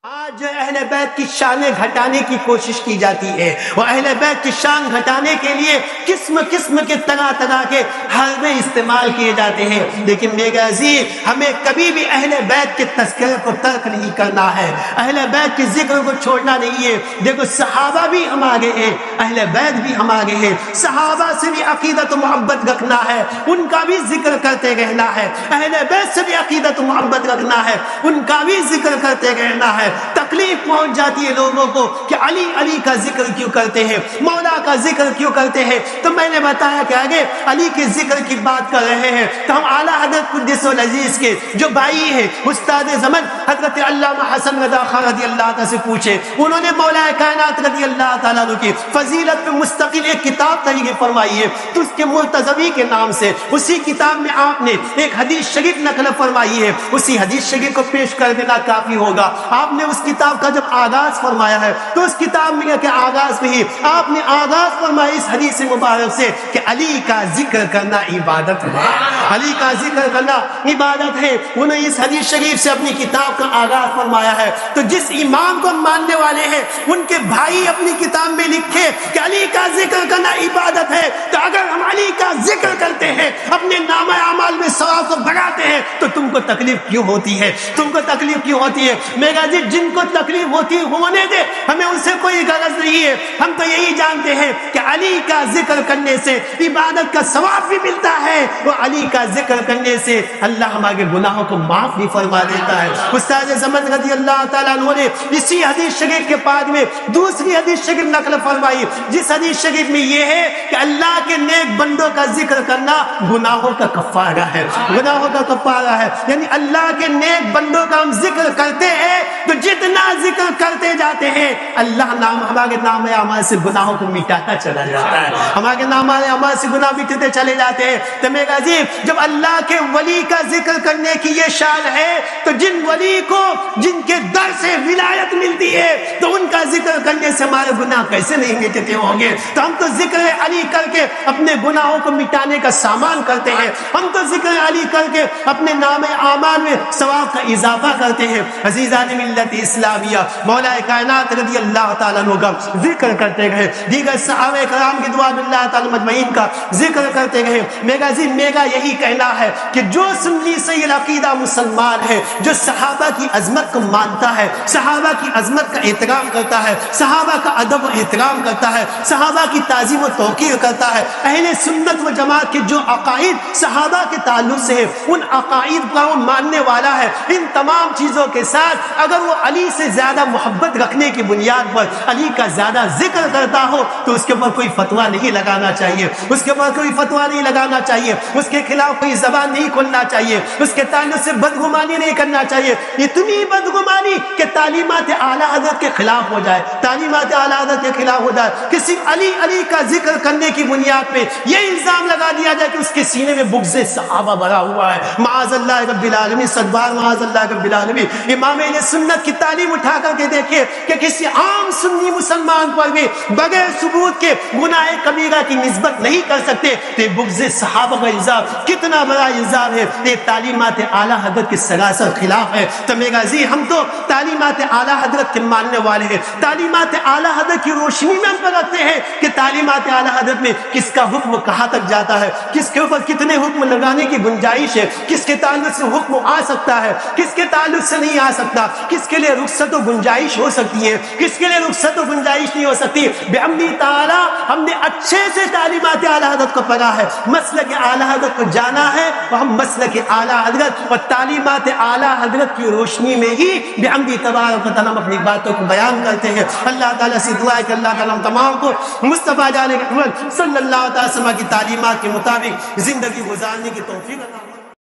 آج جو اہل بیت کی شانیں گھٹانے کی کوشش کی جاتی ہے، وہ اہل بیت کی شان گھٹانے کے لیے قسم قسم کے طرح کے حربے استعمال کیے جاتے ہیں، لیکن میرے عزیز ہمیں کبھی بھی اہل بیت کے تذکرے کو ترک نہیں کرنا ہے، اہل بیت کے ذکر کو چھوڑنا نہیں ہے۔ دیکھو صحابہ بھی ہم آگے ہیں، اہل بیت بھی ہم آگے ہیں، صحابہ سے بھی عقیدت و محبت رکھنا ہے، ان کا بھی ذکر کرتے رہنا ہے، اہل بیت سے بھی عقیدت و محبت رکھنا ہے، ان کا بھی ذکر کرتے رہنا ہے۔ تکلیف پہنچ جاتی ہے لوگوں کو کہ علی علی کا ذکر کیوں کرتے ہیں، مولا کا ذکر کیوں کرتے ہیں، تو میں نے بتایا کہ آگے علی کے ذکر کی بات کر رہے ہیں تو ہم اعلیٰ حضرت قدس العزیز کے جو بھائی ہیں استاد زمن حضرت علامہ حسن رضا خان رضی اللہ تعالیٰ سے پوچھے، انہوں نے مولا کائنات رضی اللہ تعالیٰ کی فضیلت پہ مستقل ایک کتاب تحریر فرمائی ہے، تو اس کے مرتضوی کے نام سے اسی کتاب میں آپ نے ایک حدیث شریف نقل فرمائی ہے، اسی حدیث شریف کو پیش کر دینا کافی ہوگا۔ آپ نے اس کتاب کا جب آغاز فرمایا ہے تو اس کتاب میں کہ آغاز میں ہی آپ نے آغاز فرمایا اس حدیث مبارک سے کہ علی کا ذکر کرنا عبادت ہے، علی کا ذکر کرنا عبادت ہے۔ انہوں نے اس حدیث شریف سے اپنی کتاب کا آغاز فرمایا ہے، تو جس امام کو ماننے والے ہیں ان کے بھائی اپنی کتاب میں لکھے کہ علی کا ذکر کرنا عبادت ہے، تو اگر ہم علی کا ذکر کرتے ہیں، اپنے نامہ اعمال میں ثواب کو بڑھاتے ہیں، تو تم کو تکلیف کیوں ہوتی ہے، تم کو تکلیف کیوں ہوتی ہے؟ میرا جی جن کو تکلیف ہوتی ہونے دے، ہمیں ان سے کوئی غرض نہیں ہے، ہم تو یہی جانتے ہیں کہ علی کا ذکر کرنے سے عبادت کا ثواب بھی ملتا ہے، وہ علی کا ذکر کرنے سے اللہ ہمارے گناہوں کو معاف بھی فرما دیتا ہے۔ استاد زمن رضی اللہ تعالیٰ عنہ نے اسی حدیث شریف کے بعد میں دوسری حدیث شریف نقل فرمائی، جس حدیث شریف میں یہ ہے کہ اللہ کے نیک بندوں کا ذکر کرنا گناہوں کا کفارہ ہے، گناہوں کا کفارہ ہے، یعنی اللہ کے نیک بندوں کا ہم ذکر کرتے ہیں تو جتنا ذکر کرتے جاتے ہیں اللہ ہمارے نام اعمال سے گناہوں کو مٹاتا چلا جاتا ہے، ہمارے نام اعمال سے گناہ مٹتے چلے جاتے ہیں۔ تو میرا عزیز جب اللہ کے ولی کا ذکر کرنے کی یہ شان ہے تو جن ولی کو جن کے در سے ولایت ملتی ہے تو ان کا ذکر کرنے سے ہمارے گناہ کیسے نہیں مٹتے ہوں گے؟ تو ہم تو ذکر علی کر کے اپنے گناہوں کو مٹانے کا سامان کرتے ہیں، ہم تو ذکر علی کر کے اپنے نام اعمال میں ثواب کا اضافہ کرتے ہیں۔ عزیزان ملت اسلامیہ مولا کائنات رضی اللہ تعالیٰ عنہ کا ذکر کرتے گئے، دیگر صحابہ کرام کی دعا اللہ تعالیٰ مجمعین کا ذکر کرتے گئے۔ میرا یہی کہنا ہے کہ جو سنی صحیح العقیدہ مسلمان ہے، جو صحابہ کی عظمت کو مانتا ہے، صحابہ کی عظمت کا احترام کرتا ہے، صحابہ کا ادب و احترام کرتا ہے، صحابہ کی تعظیم و توقیر کرتا ہے، اہل سنت و جماعت کے جو عقائد صحابہ کے تعلق سے ہے ان عقائد کا وہ ماننے والا ہے، ان تمام چیزوں کے ساتھ اگر وہ علی سے زیادہ محبت رکھنے کی بنیاد پر علی کا زیادہ ذکر کرتا ہو تو اس کے اوپر کوئی فتویٰ نہیں لگانا چاہیے، اس کے اوپر کوئی فتویٰ نہیں لگانا چاہیے، اس کے خلاف کوئی زبان نہیں کھولنا چاہیے، اس کے تعلق سے بدگمانی نہیں کرنا چاہیے، اتنی بدگمانی کہ تعلیمات اعلیٰ حضرت کے خلاف ہو جائے، تعلیمات اعلیٰ حضرت کے خلاف ہو جائے، کسی علی کا ذکر کرنے کی بنیاد پہ یہ الزام لگا دیا جائے کہ اس کے سینے میں بغض صحابہ بھرا ہوا ہے، معاذ اللہ رب العالمین، صدبار معاذ اللہ رب العالمین۔ امام اہل سنت کی تعلیم اٹھا کر کے دیکھیے کہ کسی عام سنی مسلمان پر بھی بغیر ثبوت کے گناہ کبیرہ کی نسبت نہیں کر سکتے، تو بغض صحابہ کا الزام کتنا بڑا الزام ہے، یہ تعلیمات اعلیٰ حضرت کے سراسر خلاف ہے۔ تو میرا عزیز ہم تو تعلیمات اعلیٰ حضرت کے ماننے والے ہیں، تعلیمات اعلیٰ حضرت کی روشنی میں ہم پر رکھتے ہیں کہ تعلیمات اعلیٰ حضرت میں کس کا حکم کہاں تک جاتا ہے، کس کے اوپر کتنے حکم لگانے کی گنجائش ہے، کس کے تعلق سے حکم آ سکتا ہے، کس کے تعلق سے نہیں آ سکتا، کس کے لیے رخصت و گنجائش ہو سکتی ہے، کس کے لیے رخصت و گنجائش نہیں ہو سکتی۔ بحمدِ تعالی ہم نے اچھے سے تعلیمات اعلیٰ حضرت کو پڑھا ہے، مسلک اعلیٰ حضرت کو جانا ہے، اور ہم مسلک اعلیٰ حضرت اور تعلیمات اعلیٰ حضرت کی روشنی میں ہی بحمدِ تبارک و تعالی ہم اپنی باتوں کو بیان کرتے ہیں۔ اللہ تعالیٰ سے دعا ہے کہ اللہ تعالیٰ ہم تمام کو مصطفیٰ جان محمد صلی اللہ علیہ وسلم کی تعلیمات کے مطابق زندگی گزارنے کی توفیق عطا فرمائے۔